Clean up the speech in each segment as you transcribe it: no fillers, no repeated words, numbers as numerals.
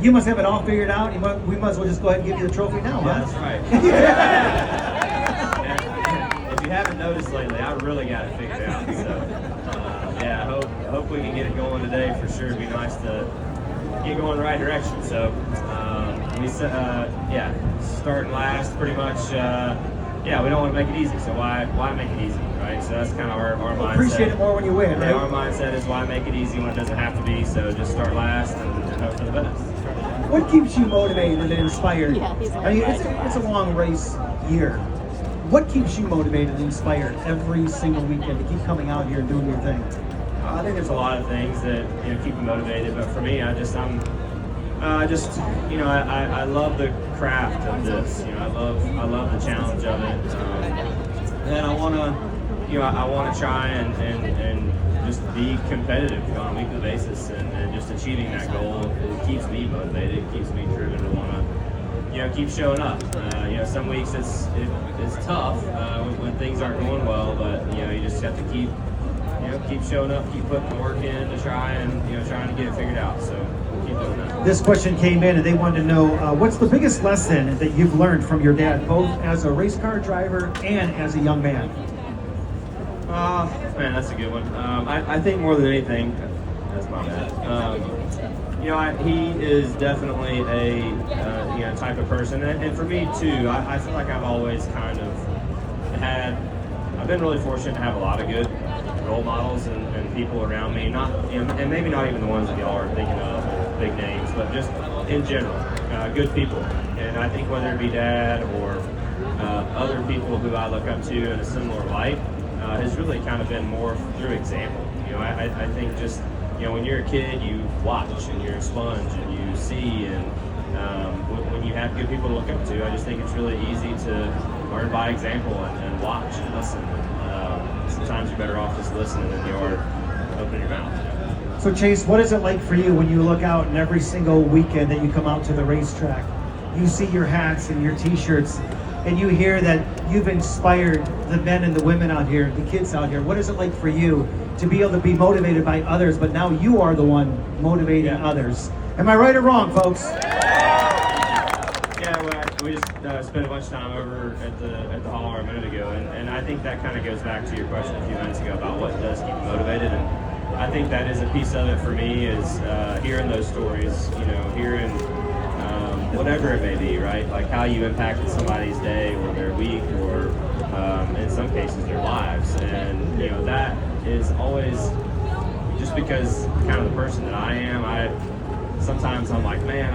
You must have it all figured out. We might as well just go ahead and give you the trophy now, Yeah, huh? that's right. And if you haven't noticed lately, I really got it figured out. So, yeah, I hope we can get it going today for sure. It'd be nice to get going in the right direction. So, starting last pretty much. Yeah, we don't want to make it easy, so why make it easy, right? So that's kind of our mindset. Appreciate it more when you win, right? Our mindset is why make it easy when it doesn't have to be, so just start last and hope for the best. What keeps you motivated and inspired? Yeah, he's I mean, it's a long race year. What keeps you motivated and inspired every single weekend to keep coming out here and doing your thing? I think there's a lot of things that keep me motivated, but for me, I love the craft of this. I love the challenge of it, and I want to try and just be competitive on a weekly basis, and just achieving that goal. It keeps me motivated. It keeps me driven to want to keep showing up. Some weeks it's tough when things aren't going well, but you just have to keep showing up, keep putting the work in to try and trying to get it figured out. So we'll keep doing that. This question came in and they wanted to know what's the biggest lesson that you've learned from your dad, both as a race car driver and as a young man? Man, that's a good one. I think more than anything, that's my bad. He is definitely a type of person, and for me too. I feel like I've always kind of I've been really fortunate to have a lot of good role models and people around me. Not and maybe not even the ones that y'all are thinking of, big names, but just in general, good people. And I think whether it be dad or other people who I look up to in a similar light, has really kind of been more through example. I think just when you're a kid, you watch and you're a sponge and you see, and when you have good people to look up to, I just think it's really easy to learn by example and watch and listen. Sometimes you're better off just listening than you are opening your mouth. So Chase, what is it like for you when you look out and every single weekend that you come out to the racetrack, you see your hats and your t-shirts, and you hear that you've inspired the men and the women out here, the kids out here? What is it like for you to be able to be motivated by others, but now you are the one motivating others? Am I right or wrong, folks? Yeah, well, we just spent a bunch of time over at the hauler a minute ago, and I think that kind of goes back to your question a few minutes ago about what does keep you motivated, and I think that is a piece of it for me, is hearing those stories, hearing whatever it may be, right? Like how you impacted somebody's day or their week or in some cases their lives, and that is always just because kind of the person that I am. Sometimes I'm like, man,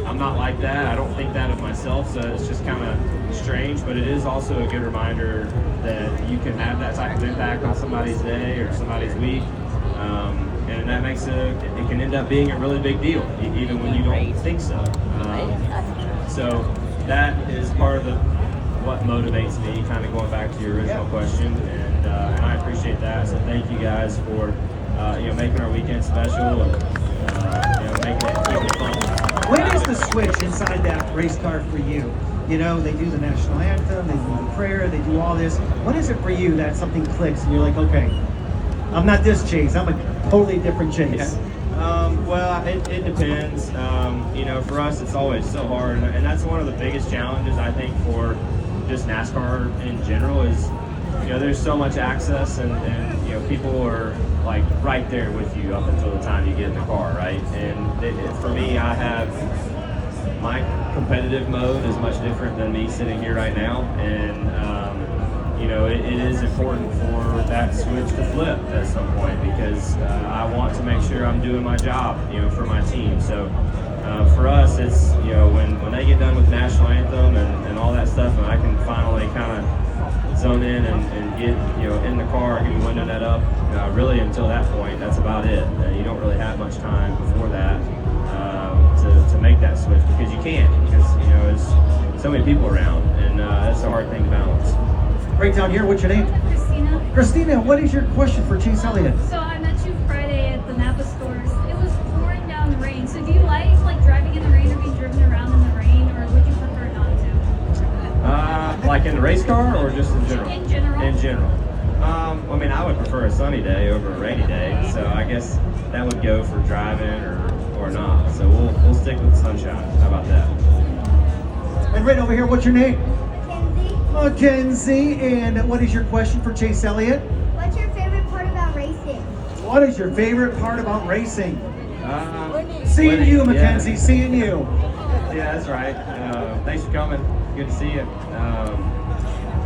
I'm not like that. I don't think that of myself, so it's just kind of strange, but it is also a good reminder that you can have that type of impact on somebody's day or somebody's week, and that makes it can end up being a really big deal, even when you don't think so. So that is part of what motivates me, kind of going back to your original question, and I appreciate that. So thank you guys for making our weekend special and making it fun. When is the switch inside that race car for you? They do the national anthem, they do the prayer, they do all this. When is it for you that something clicks and you're like, okay, I'm not this Chase, I'm a totally different Chase? Yeah. Well, it depends. For us, it's always so hard, and that's one of the biggest challenges I think for just NASCAR in general is, there's so much access, and people are like right there with you up until the time you get in the car, right? And for me, I have my competitive mode is much different than me sitting here right now, and it is important for that switch to flip at some point, because I want to make sure I'm doing my job, for my team. So for us, it's when they get done with national anthem and all that stuff, and I can finally kind of zone in and get in the car, get the window net up. Really, until that point, that's about it. You don't really have much time before that to make that switch, because you can't, because there's so many people around, and that's a hard thing to balance. Right down here, what's your name? Christina. Christina, what is your question for Chase Elliott? So I met you Friday at the Napa stores. It was pouring down the rain. So do you like driving in the rain or being driven around in the rain, or would you prefer not to? Like in the race car or just in general? In general. In general. I mean, I would prefer a sunny day over a rainy day, so I guess that would go for driving or or not. So we'll stick with the sunshine. How about that? And right over here, what's your name? Mackenzie, Mackenzie. And what is your question for Chase Elliott? what's your favorite part about racing? What is your favorite part about racing? Seeing Winning, you, yeah. Mackenzie. Seeing you. Yeah, that's right. Thanks for coming. Good to see you.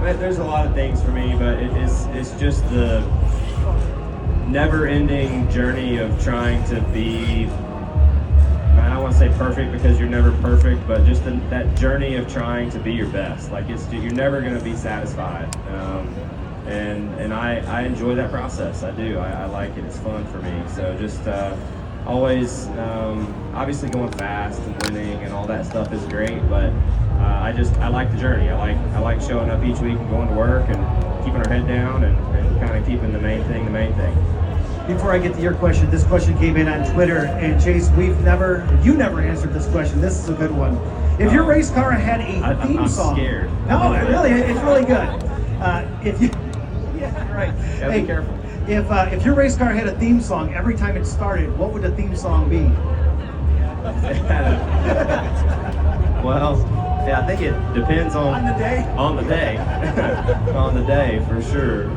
But there's a lot of things for me, but it's just the never-ending journey of trying to be. I don't want to say perfect because you're never perfect, but just that journey of trying to be your best. Like you're never going to be satisfied, and I enjoy that process. I do. I like it. It's fun for me. So just always, obviously going fast and winning and all that stuff is great, but I like the journey. I like showing up each week and going to work and keeping our head down and kind of keeping the main thing. Before I get to your question, this question came in on Twitter, and Chase, you never answered this question. This is a good one. If your race car had a theme I'm song, scared. no, really, it's really good. If you, yeah, right. Gotta be careful. If your race car had a theme song every time it started, what would the theme song be? Well, yeah, I think it depends on the day. On the day, on the day for sure.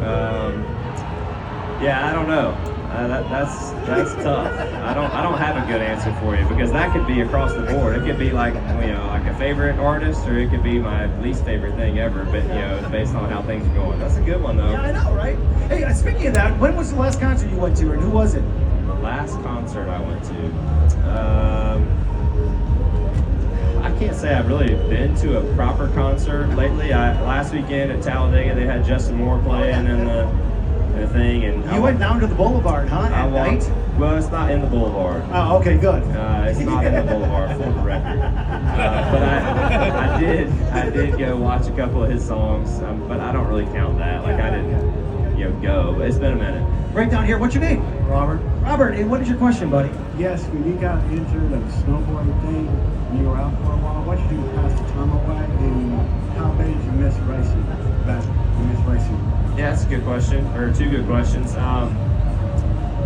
Yeah, I don't know. That's tough. I don't have a good answer for you because that could be across the board. It could be like like a favorite artist, or it could be my least favorite thing ever. But it's based on how things are going. That's a good one though. Yeah, I know, right? Hey, speaking of that, when was the last concert you went to, and who was it? The last concert I went to. I can't say I've really been to a proper concert lately. Last weekend at Talladega they had Justin Moore playing in the thing, and You went down to the Boulevard, huh? At night? Well, it's not in the Boulevard. Oh, okay, good. It's not in the Boulevard, for the record. But I did go watch a couple of his songs, but I don't really count that. Like I didn't, go. But it's been a minute. Right down here, what's your name? Robert, Robert, and what is your question, buddy? yes, when you got into the snowboarding thing, and you were out for a while, what did you do to pass the time away, and how bad did you miss racing? You miss racing? Yeah, that's a good question, or two good questions.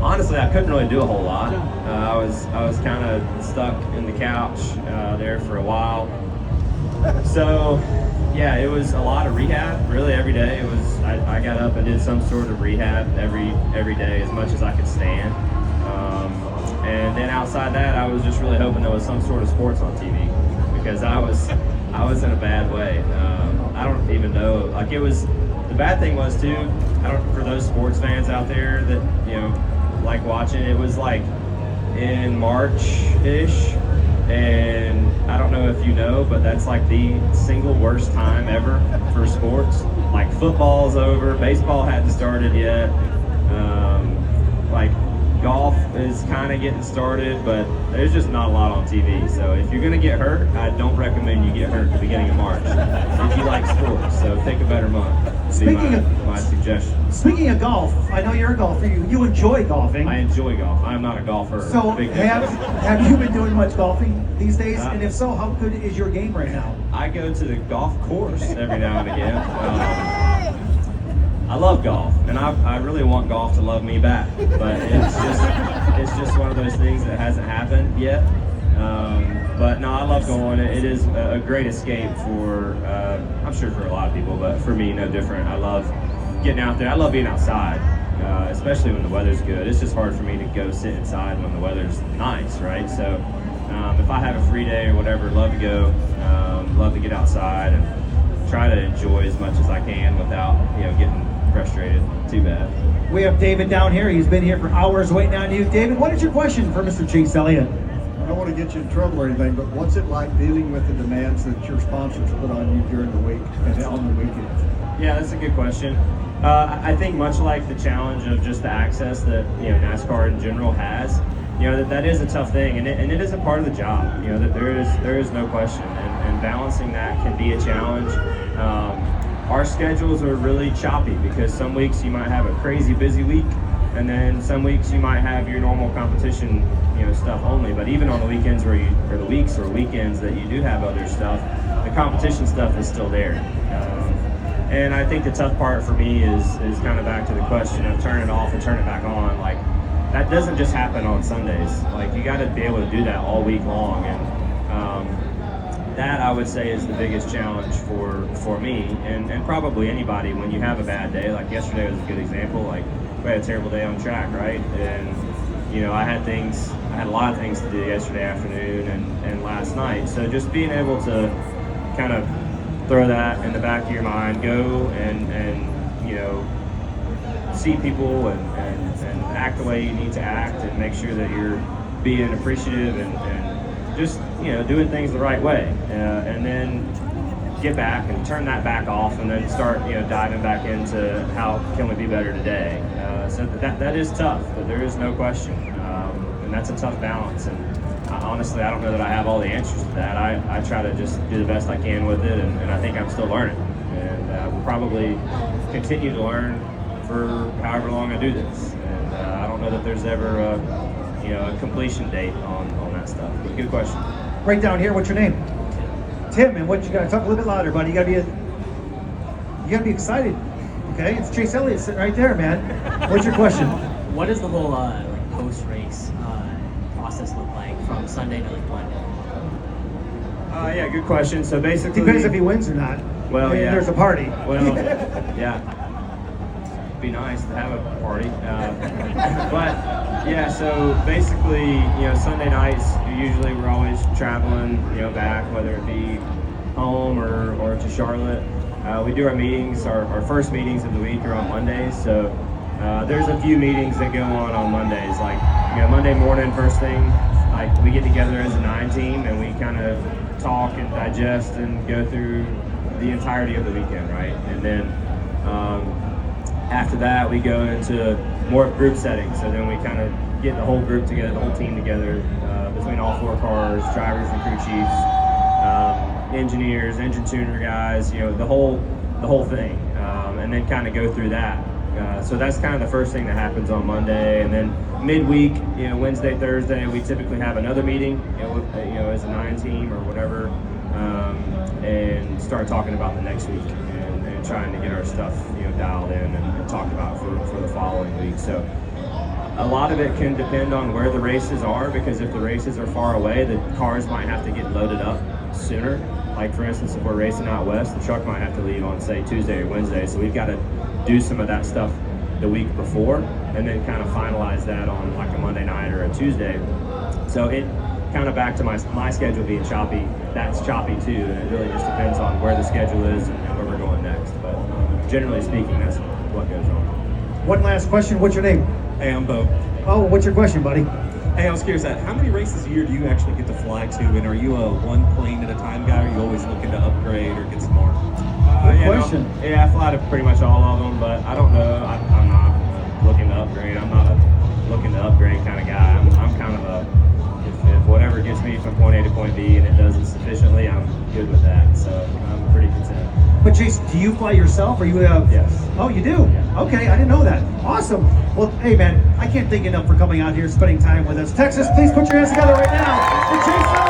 Honestly, I couldn't really do a whole lot. I was kind of stuck in the couch there for a while. So, yeah, it was a lot of rehab. Really, every day it was. I got up and did some sort of rehab every day as much as I could stand. And then outside that, I was just really hoping there was some sort of sports on TV because I was in a bad way. I don't even know. Like it was. The bad thing was too. For those sports fans out there that like watching, it was like in March-ish, and I don't know if you know, but that's like the single worst time ever for sports. Like football's over, baseball hadn't started yet. Like golf is kind of getting started, but there's just not a lot on TV. So if you're gonna get hurt, I don't recommend you get hurt at the beginning of March if you like sports. So pick a better month. My suggestion. Speaking of golf, I know you're a golfer. You enjoy golfing. I enjoy golf. I'm not a golfer. So Big have you been doing much golfing these days? Uh, And if so, how good is your game right now? I go to the golf course every now and again. I love golf, and I really want golf to love me back, but it's just one of those things that hasn't happened yet. But no, I love going. It is a great escape for, I'm sure for a lot of people, but for me, no different. I love getting out there. I love being outside, especially when the weather's good. It's just hard for me to go sit inside when the weather's nice, right? So if I have a free day or whatever, love to go, love to get outside and try to enjoy as much as I can without, getting frustrated too bad. We have David down here. He's been here for hours waiting on you. David, what is your question for Mr. Chase Elliott? I don't want to get you in trouble or anything, but what's it like dealing with the demands that your sponsors put on you during the week and on the weekends? Yeah, that's a good question. I think much like the challenge of just the access that NASCAR in general has, that is a tough thing, and it is a part of the job. That there is no question, and balancing that can be a challenge. Our schedules are really choppy because some weeks you might have a crazy busy week, and then some weeks you might have your normal competition, stuff only. But even on the weekends or the weeks or weekends that you do have other stuff, the competition stuff is still there. And I think the tough part for me is kind of back to the question of turn it off and turn it back on. Like that doesn't just happen on Sundays. Like, you got to be able to do that all week long, and that I would say is the biggest challenge for me and probably anybody when you have a bad day. Like yesterday was a good example. Like, we had a terrible day on track, right? And you know, I had a lot of things to do yesterday afternoon and last night. So just being able to kind of throw that in the back of your mind, go and you know, see people and act the way you need to act, and make sure that you're being appreciative and just, you know, doing things the right way, and then get back and turn that back off, and then start, you know, diving back into how can we be better today. So that is tough, but there is no question, and that's a tough balance. And honestly, I don't know that I have all the answers to that. I try to just do the best I can with it, and I think I'm still learning, and we'll probably continue to learn for however long I do this. And I don't know that there's ever a completion date on that stuff. But good question. Right down here, what's your name? Tim, and what you gotta talk a little bit louder, buddy. You gotta be excited. Okay, it's Chase Elliott sitting right there, man. What's your question? What does the whole post-race process look like from Sunday to like Monday? Yeah, good question. So basically, Depends if he wins or not. Well, And yeah. There's a party. Well, yeah. Be nice to have a party, but yeah. So basically, you know, Sunday nights usually we're always traveling, you know, back, whether it be home or to Charlotte. We do our meetings. Our first meetings of the week are on Mondays. So there's a few meetings that go on Mondays. Like, you know, Monday morning, first thing, like we get together as a 9 team and we kind of talk and digest and go through the entirety of the weekend, right? And then after that, we go into more group settings. So then we kind of get the whole group together, the whole team together, between all 4 cars, drivers and crew chiefs, engineers, engine tuner guys, you know, the whole thing, and then kind of go through that. So that's kind of the first thing that happens on Monday, and then midweek, you know, Wednesday, Thursday, we typically have another meeting, you know, as a 9 team or whatever, and start talking about the next week and trying to get our stuff, you know, dialed in and talked about for the following week. So a lot of it can depend on where the races are, because if the races are far away, the cars might have to get loaded up sooner. Like, for instance, if we're racing out west, the truck might have to leave on, say, Tuesday or Wednesday, so we've got to do some of that stuff the week before and then kind of finalize that on like a Monday night or a Tuesday. So it kind of, back to my schedule being choppy, that's choppy too, and it really just depends on where the schedule is and where we're going next. But generally speaking, that's what goes on. One last question. What's your name? Hey, I'm Bo. Oh, what's your question, buddy? Hey, I was curious, how many races a year do you actually get to fly to, and are you a one plane at a time guy, or are you always looking to upgrade or get some more? Good question. Yeah, I fly to pretty much all of them, but I don't know. I'm not looking to upgrade. I'm not a looking to upgrade kind of guy. I'm kind of if whatever gets me from point A to point B and it does it sufficiently, I'm good with that. So I'm pretty content. But Chase, do you fly yourself, or you have? Yes. Oh, you do? Yeah. Okay, I didn't know that. Awesome. Well, hey man, I can't thank you enough for coming out here, spending time with us. Texas, please put your hands together right now for Chase.